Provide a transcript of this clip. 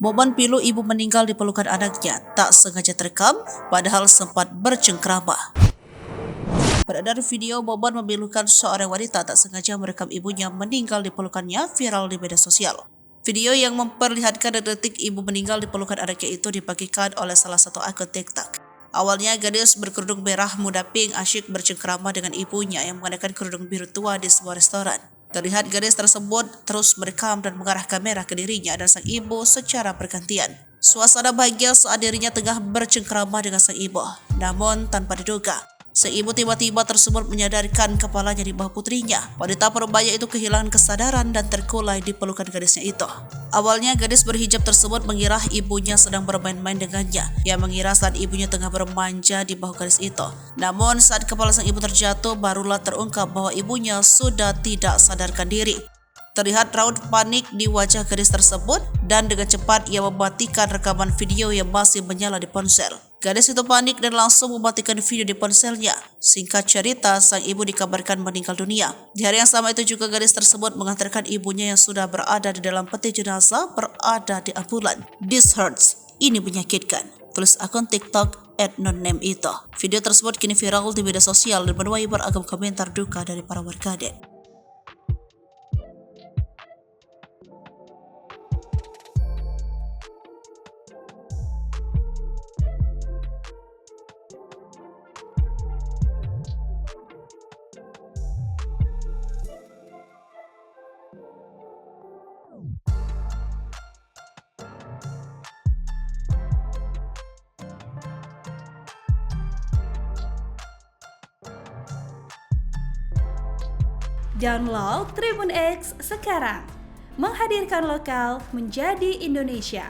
Momen pilu ibu meninggal di pelukan anaknya tak sengaja terekam, padahal sempat bercengkrama. Beredar video momen memilukan seorang wanita tak sengaja merekam ibunya meninggal di pelukannya viral di media sosial. Video yang memperlihatkan detik ibu meninggal di pelukan anaknya itu dibagikan oleh salah satu akun TikTok. Awalnya gadis berkerudung merah muda pink asyik bercengkrama dengan ibunya yang mengenakan kerudung biru tua di sebuah restoran. Terlihat gadis tersebut terus merekam dan mengarah kamera ke dirinya dan sang ibu secara bergantian. Suasana bahagia saat dirinya tengah bercengkrama dengan sang ibu. Namun tanpa diduga, sang ibu tiba-tiba tersebut menyadarkan kepalanya di bawah putrinya. Wanita parubaya itu kehilangan kesadaran dan terkulai di pelukan gadisnya itu. Awalnya gadis berhijab tersebut mengira ibunya sedang bermain-main dengannya. Ia mengira saat ibunya tengah bermanja di bawah gadis itu. Namun saat kepala sang ibu terjatuh, barulah terungkap bahwa ibunya sudah tidak sadarkan diri. Terlihat raut panik di wajah gadis tersebut dan dengan cepat ia mematikan rekaman video yang masih menyala di ponsel. Gadis itu panik dan langsung mematikan video di ponselnya. Singkat cerita, sang ibu dikabarkan meninggal dunia. Di hari yang sama itu juga gadis tersebut mengantarkan ibunya yang sudah berada di dalam peti jenazah berada di ambulan. This hurts. Ini menyakitkan, tulis akun TikTok @nonname itu. Video tersebut kini viral di media sosial dan menuai beragam komentar duka dari para warganet. Download Tribun X sekarang, menghadirkan lokal menjadi Indonesia.